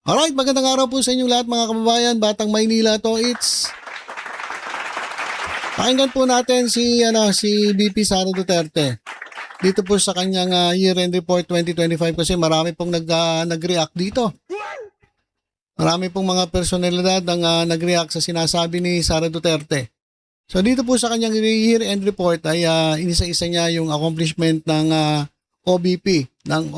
Alright, magandang araw po sa inyong lahat mga kababayan. Batang Maynila to. Pakinggan po natin si VP Sara Duterte. Dito po sa kanyang year-end report 2025 kasi marami pong nag-react dito. Marami pong mga personalidad ang nag-react sa sinasabi ni Sara Duterte. So dito po sa kanyang year-end report ay inisa-isa niya yung accomplishment ng OBP, ng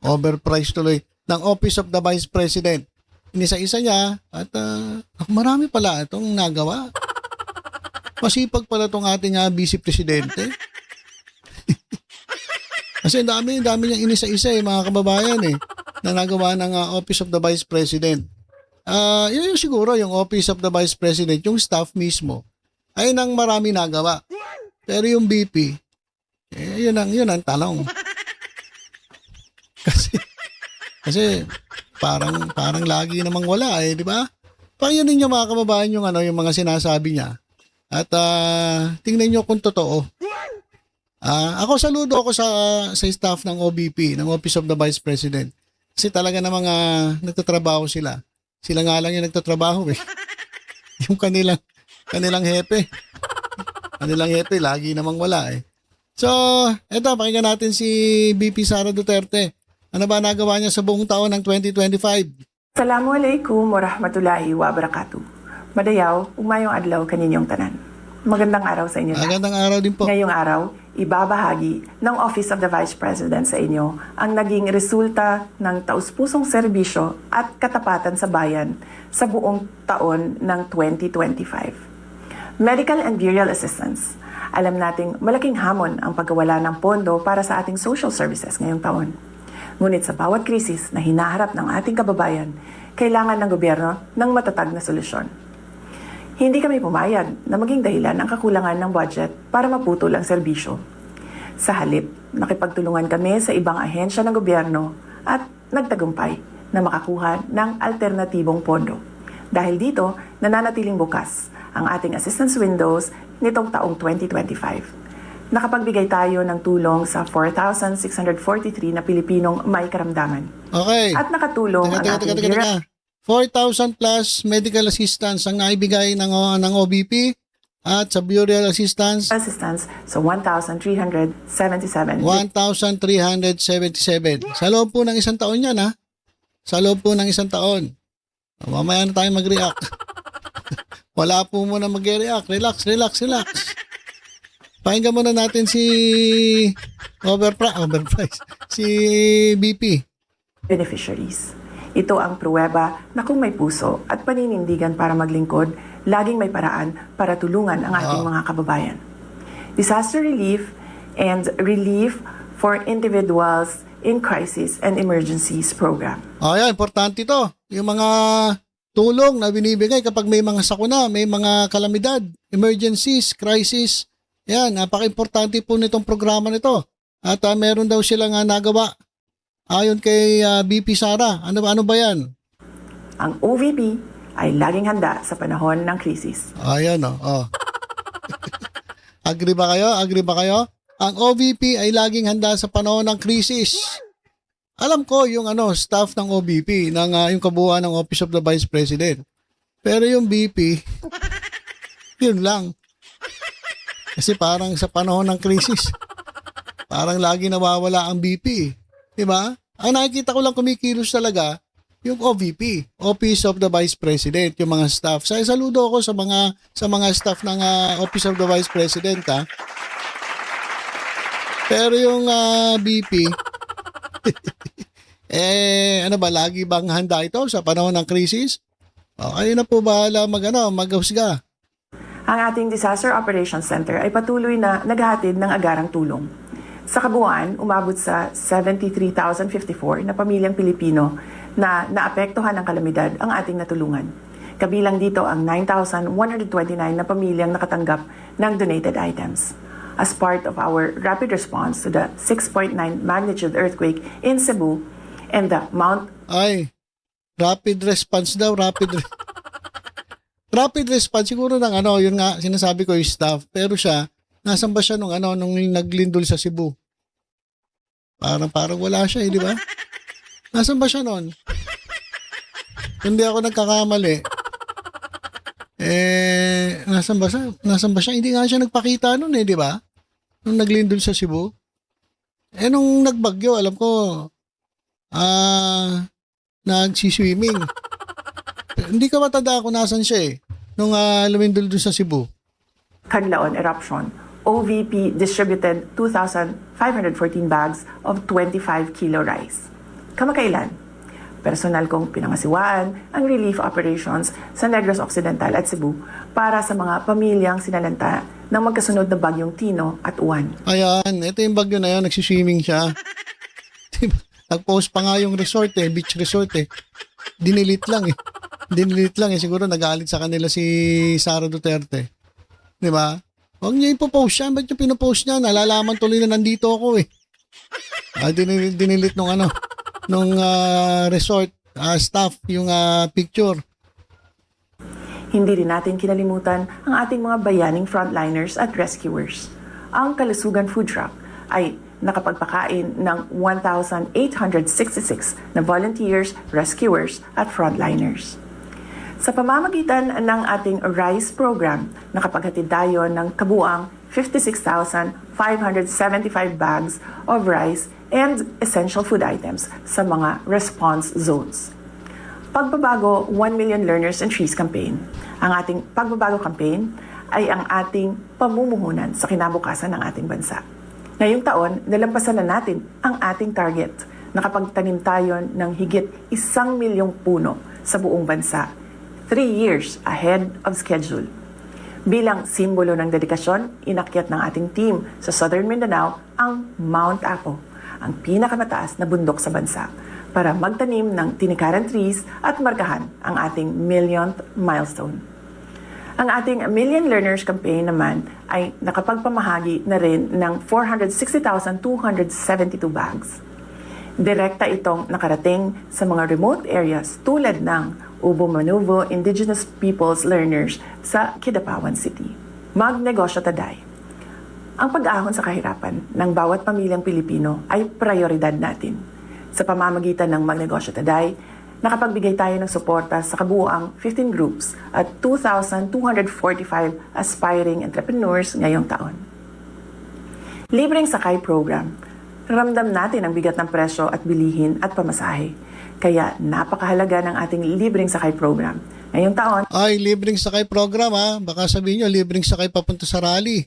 overprice tuloy, ng Office of the Vice President. Inisa-isa niya at marami pala itong nagawa. Masipag pala itong ating Vice Presidente. Kasi dami niyang inisa-isa mga kababayan na nagawa ng Office of the Vice President. Yun yung siguro yung Office of the Vice President, yung staff mismo, ay nang marami nagawa. Pero yung VP, yun ang talong. Kasi parang lagi namang wala di ba? Pakinggan niyo mga kababayan yung mga sinasabi niya. At tingnan niyo kung totoo. Ako saludo ako sa staff ng OBP, ng Office of the Vice President. Kasi talaga na mga nagtatrabaho sila. Sila nga lang yung nagtatrabaho Yung kanilang hepe. Kanilang hepe lagi namang wala So, eto pakinggan natin si VP Sara Duterte. Ano ba nagawa niya sa buong taon ng 2025? Assalamualaikum warahmatullahi wabarakatuh. Madayaw, umayong adlaw kaninyong tanan. Magandang araw sa inyo lahat. Magandang araw din po. Ngayong araw, ibabahagi ng Office of the Vice President sa inyo ang naging resulta ng taus-pusong serbisyo at katapatan sa bayan sa buong taon ng 2025. Medical and burial assistance. Alam nating malaking hamon ang pagkawala ng pondo para sa ating social services ngayong taon. Ngunit sa bawat krisis na hinaharap ng ating kababayan, kailangan ng gobyerno ng matatag na solusyon. Hindi kami pumayag na maging dahilan ang kakulangan ng budget para maputol ang serbisyo. Sa halip, nakipagtulungan kami sa ibang ahensya ng gobyerno at nagtagumpay na makakuha ng alternatibong pondo. Dahil dito, nananatiling bukas ang ating assistance windows nitong taong 2025. Nakapagbigay tayo ng tulong sa 4,643 na Pilipinong may karamdaman. Okay. At nakatulong ang ating 4,000 plus medical assistance ang naibigay ng OBP at sa burial assistance sa 1,377. 1,377. Sa loob po ng isang taon yan Sa loob po ng isang taon. Mamaya na tayo mag-react. Wala po muna mag-react. Relax. Pakinggan muna natin si overprice, si BP. Beneficiaries. Ito ang pruweba na kung may puso at paninindigan para maglingkod, laging may paraan para tulungan ang ating mga kababayan. Disaster relief and relief for individuals in crisis and emergencies program. Ayan, importante ito. Yung mga tulong na binibigay kapag may mga sakuna, may mga kalamidad, emergencies, crisis. Yan, napaka-importante po nitong programa nito. At meron daw silang nagawa. Ayon kay BP Sara, ano ba yan? Ang OVP ay laging handa sa panahon ng krisis. Ayan Agree ba kayo? Ang OVP ay laging handa sa panahon ng krisis. Alam ko yung staff ng OVP, yung kabuuan ng Office of the Vice President. Pero yung BP, yun lang. Kasi parang sa panahon ng krisis, parang lagi nawawala ang BP. Diba? Ang nakikita ko lang kumikilos talaga, yung OVP, Office of the Vice President, yung mga staff. Saludo ako sa mga staff ng Office of the Vice President Pero yung BP, lagi bang handa ito sa panahon ng krisis? Kayo na po bahala maghusga. Ang ating Disaster Operations Center ay patuloy na naghahatid ng agarang tulong. Sa kabuuan, umabot sa 73,054 na pamilyang Pilipino na naapektuhan ng kalamidad ang ating natulungan. Kabilang dito ang 9,129 na pamilyang nakatanggap ng donated items. As part of our rapid response to the 6.9 magnitude earthquake in Cebu and the Mount... Rapid response daw, rapid response siguro ng yun nga sinasabi ko yung staff, pero siya nasan ba siya nung naglindol sa Cebu? Parang wala siya di ba? Nasaan ba siya noon? Hindi ako nagkakamali. Nasaan ba siya? Nasaan ba siya? Hindi nga siya nagpakita noon di ba? Nung naglindol sa Cebu. Nung nagbagyo, alam ko, nagsiswimming. Hindi ka matanda kung nasan siya nung lumindol dun sa Cebu. Canlaon eruption, OVP distributed 2,514 bags of 25 kilo rice. Kamakailan, personal kong pinangasiwaan ang relief operations sa Negros Occidental at Cebu para sa mga pamilyang sinalanta ng magkasunod na bagyong Tino at Uwan. Ayan, ito yung bagyo na yun, nagsiswimming siya. Diba? Nag-post pa nga yung resort beach resort Dinilit lang Dinilit lang siguro nagalit sa kanila si Sara Duterte. Di ba? Huwag niya ipopost yan. Ba't yung pinopost niya? Nalalaman tuloy na nandito ako Dinilit nung resort staff yung picture. Hindi rin natin kinalimutan ang ating mga bayaning frontliners at rescuers. Ang Kalusugan Food Truck ay nakapagpakain ng 1,866 na volunteers, rescuers at frontliners. Sa pamamagitan ng ating RICE program, nakapaghatid tayo ng kabuang 56,575 bags of rice and essential food items sa mga response zones. Pagbabago 1 Million Learners and Trees campaign. Ang ating pagbabago campaign ay ang ating pamumuhunan sa kinabukasan ng ating bansa. Ngayong taon, nalampasan na natin ang ating target. Nakapagtanim tayo ng higit 1 milyong puno sa buong bansa, 3 years ahead of schedule. Bilang simbolo ng dedikasyon, inakyat ng ating team sa Southern Mindanao ang Mount Apo, ang pinakamataas na bundok sa bansa, para magtanim ng tinikaran trees at markahan ang ating millionth milestone. Ang ating Million Learners campaign naman ay nakapagpamahagi na rin ng 460,272 bags. Direkta itong nakarating sa mga remote areas tulad ng Ubo Manuvo Indigenous Peoples Learners sa Kidapawan City. Magnegosyo taday. Ang pag-ahon sa kahirapan ng bawat pamilyang Pilipino ay prioridad natin. Sa pamamagitan ng Magnegosyo taday, nakapagbigay tayo ng suporta sa kabuuang 15 groups at 2,245 aspiring entrepreneurs ngayong taon. Libreng Sakay Program. Ramdam natin ang bigat ng presyo at bilihin at pamasahe. Kaya napakahalaga ng ating Libreng Sakay Program. Ngayong taon, Ay, libreng sakay program Baka sabihin nyo, libreng sakay papunta sa rally.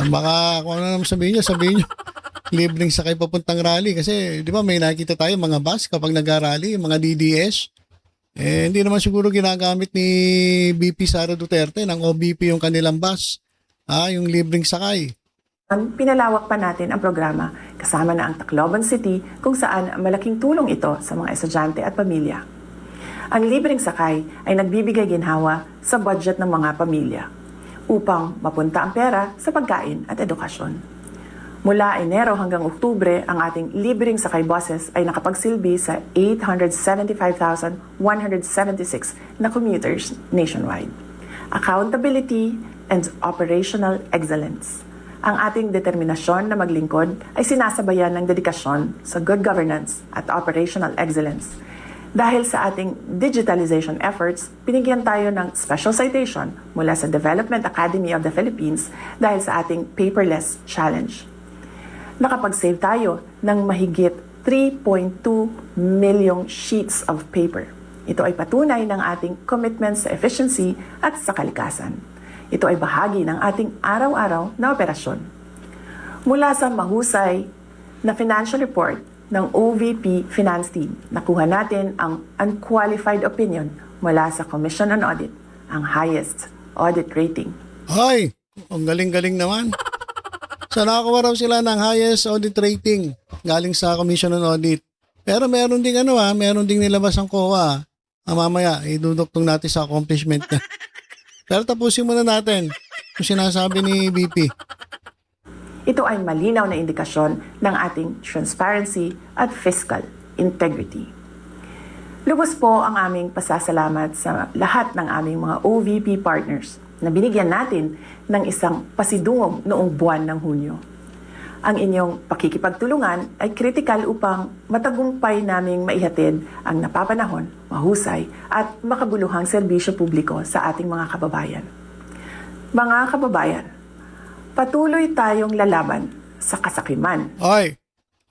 Baka kung ano naman sabihin nyo, libreng sakay papuntang rally. Kasi, di ba, may nakita tayo mga bus kapag nag-rally, mga DDS. Hindi naman siguro ginagamit ni BP Sara Duterte ng OBP yung kanilang bus. Yung libreng sakay. pinalawak pa natin ang programa kasama na ang Tacloban City kung saan malaking tulong ito sa mga estudyante at pamilya. Ang libreng sakay ay nagbibigay ginhawa sa budget ng mga pamilya upang mapunta ang pera sa pagkain at edukasyon. Mula Enero hanggang Oktubre, ang ating libreng sakay buses ay nakapagsilbi sa 875,176 na commuters nationwide. Accountability and operational excellence. Ang ating determinasyon na maglingkod ay sinasabayan ng dedikasyon sa good governance at operational excellence. Dahil sa ating digitalization efforts, pinigyan tayo ng special citation mula sa Development Academy of the Philippines dahil sa ating paperless challenge. Nakapag-save tayo ng mahigit 3.2 milyong sheets of paper. Ito ay patunay ng ating commitment sa efficiency at sa kalikasan. Ito ay bahagi ng ating araw-araw na operasyon. Mula sa mahusay na financial report ng OVP Finance Team, nakuha natin ang unqualified opinion mula sa Commission on Audit, ang highest audit rating. Ay, ang galing-galing naman. So nakakuha raw sila ng highest audit rating galing sa Commission on Audit. Pero meron ding meron ding nilabas ang COA. Mamaya, iduduktong natin sa accomplishment niya. Pero tapusin muna natin yung sinasabi ni BP. Ito ay malinaw na indikasyon ng ating transparency at fiscal integrity. Lubos po ang aming pasasalamat sa lahat ng aming mga OVP partners na binigyan natin ng isang pasidungog noong buwan ng Hunyo. Ang inyong pakikipagtulungan ay kritikal upang matagumpay naming maihatid ang napapanahon, mahusay at makabuluhang serbisyo publiko sa ating mga kababayan. Mga kababayan, patuloy tayong lalaban sa kasakiman. Oy,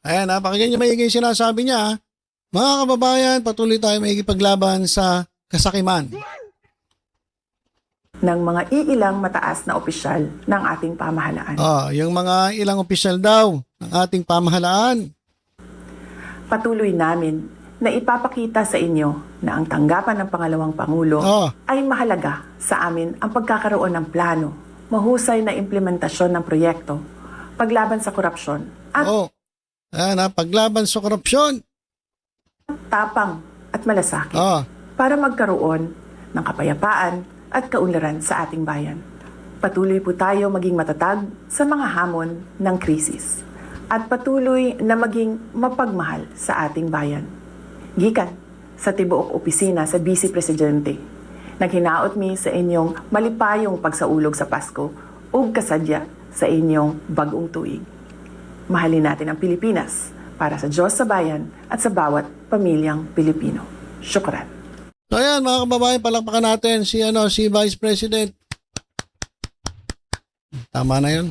ayan ha, pakinggan niyo maigi yung sinasabi niya ha. Mga kababayan, patuloy tayo maikipaglaban sa kasakiman Ng mga iilang mataas na opisyal ng ating pamahalaan. Yung mga ilang opisyal daw ng ating pamahalaan. Patuloy namin na ipapakita sa inyo na ang tanggapan ng pangalawang Pangulo ay mahalaga sa amin ang pagkakaroon ng plano, mahusay na implementasyon ng proyekto, paglaban sa korupsyon at Ayan ha, paglaban sa korupsyon. tapang at malasakit para magkaroon ng kapayapaan at kaunlaran sa ating bayan. Patuloy po tayo maging matatag sa mga hamon ng krisis at patuloy na maging mapagmahal sa ating bayan. Gikan sa tibuok opisina sa Vice Presidente, naghinaot mi sa inyong malipayong pagsaulog sa Pasko ug kasadya sa inyong bagong tuig. Mahalin natin ang Pilipinas para sa Diyos sa bayan at sa bawat pamilyang Pilipino. Syukran. So ayan mga kababayan, palakpakan natin si Vice President. Tama na yun.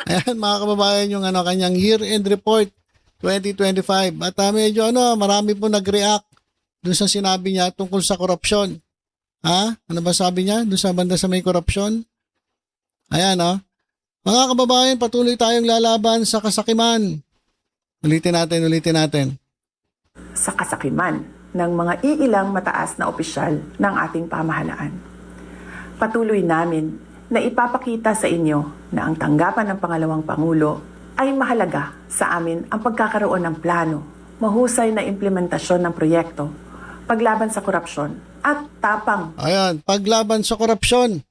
Ayan mga kababayan, yung kanyang year-end report 2025. At medyo marami po nag-react dun sa sinabi niya tungkol sa korupsyon. Ha? Ano ba sabi niya? Dun sa banda sa may korupsyon? Ayan Mga kababayan, patuloy tayong lalaban sa kasakiman. Ulitin natin. Sa kasakiman ng mga iilang mataas na opisyal ng ating pamahalaan. Patuloy namin na ipapakita sa inyo na ang tanggapan ng pangalawang Pangulo ay mahalaga sa amin ang pagkakaroon ng plano, mahusay na implementasyon ng proyekto, paglaban sa korupsyon at tapang. Ayan, paglaban sa korupsyon.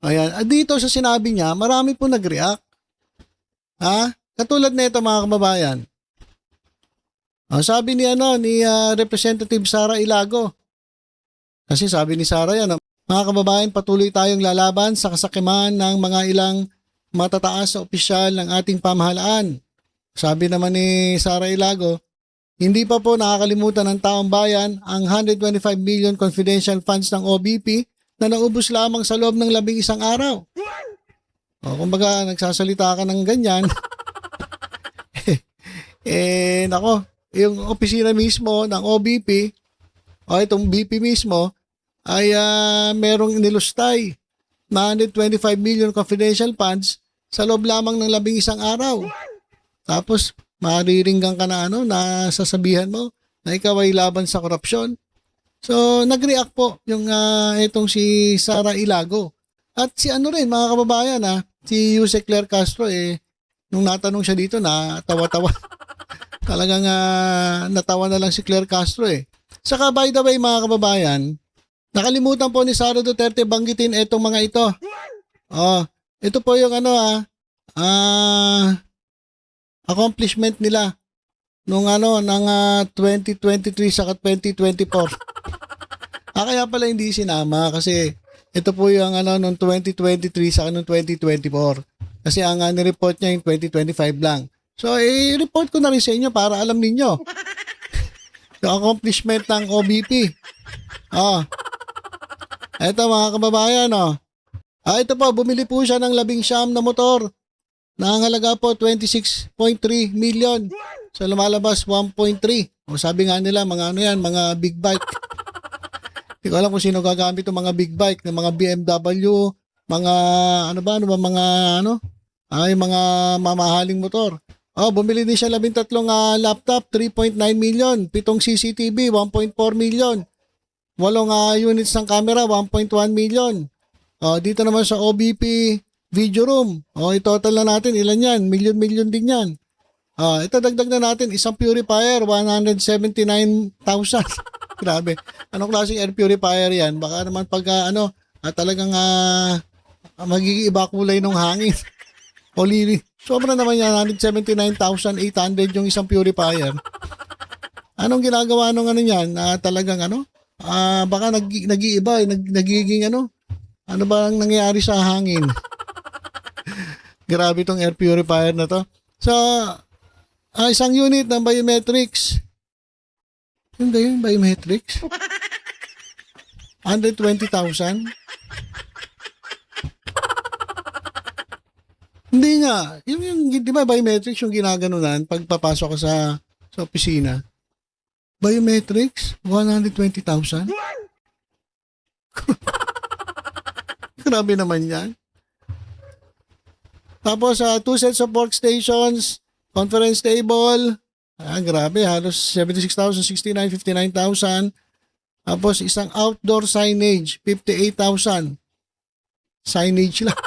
Ayan, dito sa sinabi niya, marami po nag-react. Ha? Katulad nito mga kababayan. Sabi ni Representative Sara Ilago. Kasi sabi ni Sara yan, mga kababayan, patuloy tayong lalaban sa kasakiman ng mga ilang matataas na opisyal ng ating pamahalaan. Sabi naman ni Sara Ilago, hindi pa po nakakalimutan ng taong bayan ang 125 million confidential funds ng OBP na naubos lamang sa loob ng 11 araw. Kumbaga, nagsasalita ka ng ganyan. Nako, yung opisina mismo ng OBP, itong BP mismo, ay merong nilustay na 125 million confidential funds sa loob lamang ng 11 araw. Tapos, mariringgan ka na na sasabihan mo na ikaw ay laban sa korupsyon. So, nag-react po yung itong si Sara Ilago. At si rin, mga kababayan, si Jose Claire Castro, nung natanong siya dito, tawa-tawa. Talagang natawa na lang si Claire Castro Saka by the way mga kababayan, nakalimutan po ni Sara Duterte banggitin itong mga ito. Ito po yung accomplishment nila nung ng 2023 saka 2024. Kaya pala hindi sinama kasi ito po yung nung 2023 saka nung 2024. Kasi ang ni-report niya yung 2025 lang. So, i-report ko na rin sa inyo para alam ninyo. Yung accomplishment ng OBP. Ito mga kababayan, ito po, bumili po siya ng 19 na motor. Na ang halaga po 26.3 million. So, lumalabas 1.3. Sabi nga nila, mga big bike. Hindi ko alam kung sino gagamit ng mga big bike, ng mga BMW, mga, yung mga mamahaling motor. Bumili din siya 13 laptop, 3.9 million. 7 CCTV, 1.4 million. 8 units ng camera, 1.1 million. Dito naman sa OBP video room. I-total na natin. Ilan yan? Million din yan. Ito dagdag na natin. Isang purifier, 179,000. Grabe. Anong klaseng air purifier yan? Baka naman pagka talagang magiging iba kulay ng hangin. Sobra naman yan, 179,800 yung isang purifier. Anong ginagawa nung yan? Talagang baka nag-iiba, nagiging ano ba ang nangyayari sa hangin? Grabe tong air purifier na to. So, isang unit ng biometrics. Yung yung biometrics? 120,000? Hindi nga. Yung, di ba, biometrics yung ginaganunan pag papasok ka sa opisina. Biometrics? 120,000? Grabe naman yan. Tapos, 2 sets of workstations, conference table. Grabe, halos 76,000, 69, 59,000. Tapos, isang outdoor signage, 58,000. Signage lang.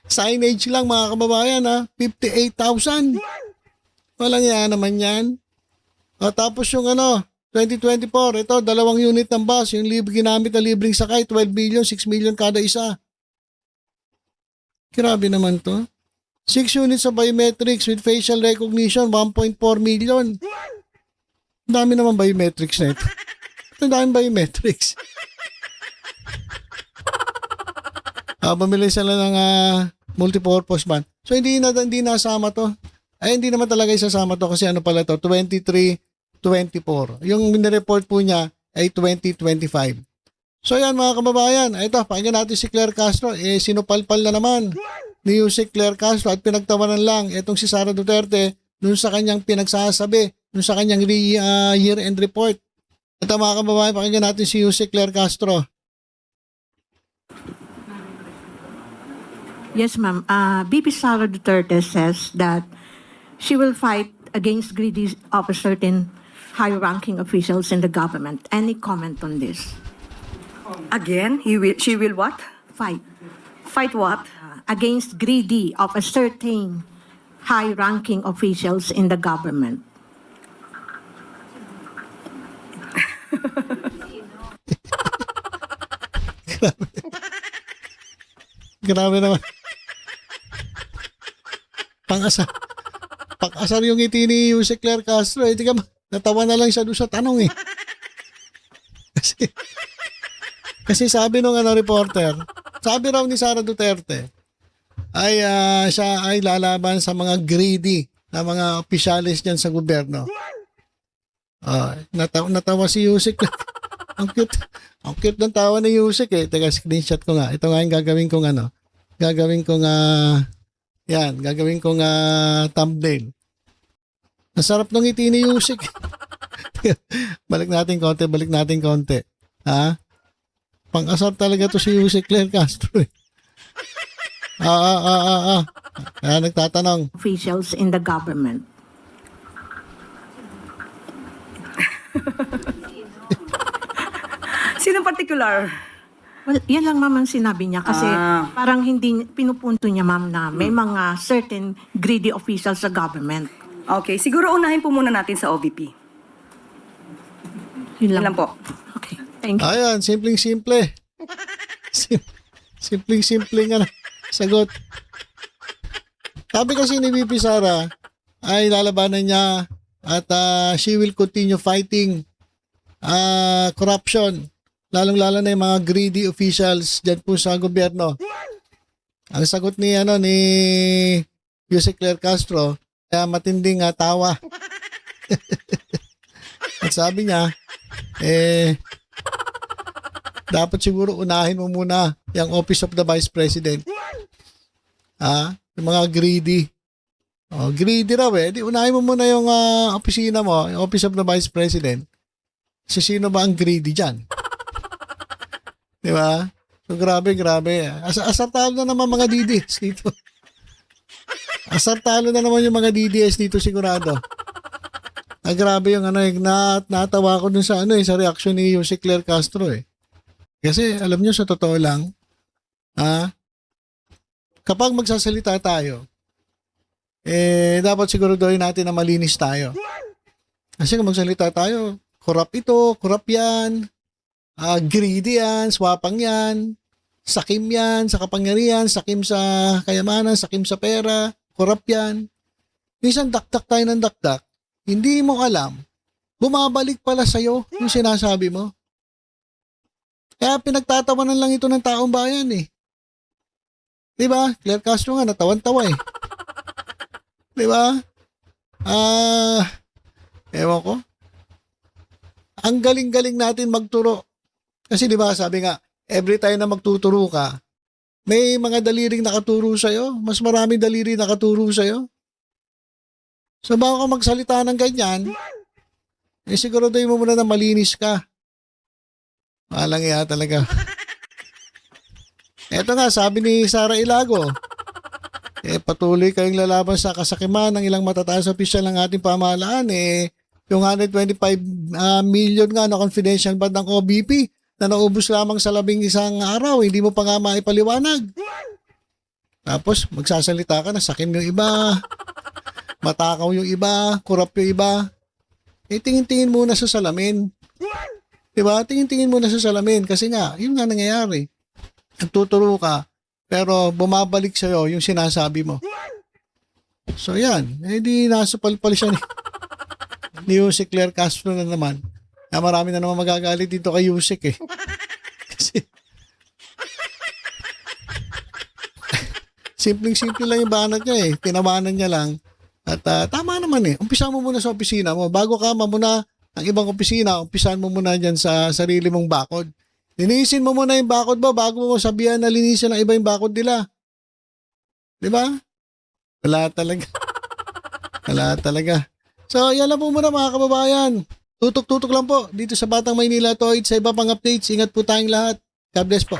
Signage lang, mga kababayan, 58,000. Walang yan naman yan. Tapos yung 2024, ito, 2 unit ng bus, yung ginamit na libreng sakay, 12 million, 6 million kada isa. Grabe naman to. 6 units of biometrics with facial recognition, 1.4 million. Ang dami naman biometrics na ito. Ang dami biometrics. Bumili sila ng multipurpose van. So hindi nasama to. Ay hindi naman talaga isasama to kasi pala to, 23-24. Yung minireport po niya ay 2025. So yan mga kababayan, ito, pakinggan natin si Claire Castro. Sinupalpal na naman ni Yusek Claire Castro at pinagtawanan lang itong si Sara Duterte dun sa kanyang pinagsasabi, dun sa kanyang year-end report. Ito mga kababayan, pakinggan natin si Yusek Claire Castro. Yes, ma'am. BP Sara Duterte says that she will fight against greedy of a certain high-ranking officials in the government. Any comment on this? Again, she will what? Fight Fight what? against greedy of a certain high-ranking officials in the government. Grabe naman. Pang-asar yung ngiti ni Yusek Claire Castro. Hindi ka natawa na lang siya doon sa tanong eh. Kasi sabi nung reporter, sabi raw ni Sara Duterte, ay siya ay lalaban sa mga greedy na mga opisyalis dyan sa gobyerno. Natawa si Yusek. Ang cute. Ang cute ng tawa ni Yusek eh. Teka, screenshot ko nga. Ito nga yung gagawin kong gagawin kong thumbnail. Nasarap ng ngiti ni Yusek. Balik natin konti. Ha? Pang-asar talaga to si Yusek Claire Castro eh. Nagtatanong. Officials in the government. Sino particular? Well, yan lang ma'am ang sinabi niya kasi parang hindi pinupunto niya ma'am na may mga certain greedy officials sa government. Okay, siguro unahin po muna natin sa OVP. Yun Yun lang lang po. Okay, thank you. Ayan, simpleng-simple. Simpleng-simple nga na sagot. Sabi kasi ni VP Sara ay lalabanan niya at she will continue fighting corruption. Lalong-lalo na yung mga greedy officials dyan po sa gobyerno. Ang sagot ni Yusek Claire Castro, matinding tawa. At sabi niya, dapat siguro unahin mo muna yung Office of the Vice President. Yung mga greedy. Greedy raw eh. Di unahin mo muna yung opisina mo, yung Office of the Vice President. Kasi sino ba ang greedy dyan? Di ba? So grabe. Asar talo na naman mga DDS dito. Asar talo na naman yung mga DDS dito sigurado. Grabe yung natawa ko dun sa sa reaction ni Yusek Claire Castro eh. Kasi alam nyo sa totoo lang, kapag magsasalita tayo, dapat siguraduhin natin na malinis tayo. Kasi kung magsalita tayo, corrupt ito, corrupt yan, greedy yan, swapang yan, sakim yan sa kapangyarihan, sakim sa kayamanan, sakim sa pera, corrupt yan. Minsan dakdak tayo ng dakdak, hindi mo alam, bumabalik pala sa'yo yung sinasabi mo. Kaya pinagtatawanan lang ito ng taong bayan eh. Di ba? Claire Castro nga, natawan-tawa eh. Di ba? Ewan ko. Ang galing-galing natin magturo. Kasi di ba, sabi nga, every time na magtuturo ka, may mga daliring nakaturo sa'yo. Mas maraming daliri nakaturo sa'yo. So bago ka magsalita ng ganyan, siguraduhin mo muna na malinis ka. Malang iya talaga. Eto nga, sabi ni Sara Ilago, patuloy kayong lalaban sa kasakiman ng ilang matataas na opisyal ng ating pamahalaan. Yung 125 million nga na confidential bond ng OBP na naubos lamang sa 11 araw, hindi mo pa nga maipaliwanag. Tapos magsasalita ka na sakim yung iba, matakaw yung iba, kurap yung iba. Tingin-tingin muna sa salamin. Diba? Tingin-tingin muna sa salamin kasi nga, yun nga nangyayari. Nagtuturo ka, pero bumabalik sa'yo yung sinasabi mo. So yan, di nasa palpal siya ni Yusek Claire Castro na naman. Marami na naman magagalit dito kay Yusek eh. Kasi simpleng-simple lang yung banat niya eh. Tinawanan niya lang. At tama naman eh. Umpisa mo muna sa opisina mo. Bago ka mamuna ng ibang opisina, umpisahan mo muna dyan sa sarili mong bakod. Linisin mo muna yung bakod mo bago mo sabihan na linisin ng iba yung bakod nila. Di ba? Wala talaga. Wala talaga. So, yan lang po muna mga kababayan. Tutok-tutok lang po dito sa Batang Maynila Toid. Sa iba pang updates, ingat po tayong lahat. God bless po.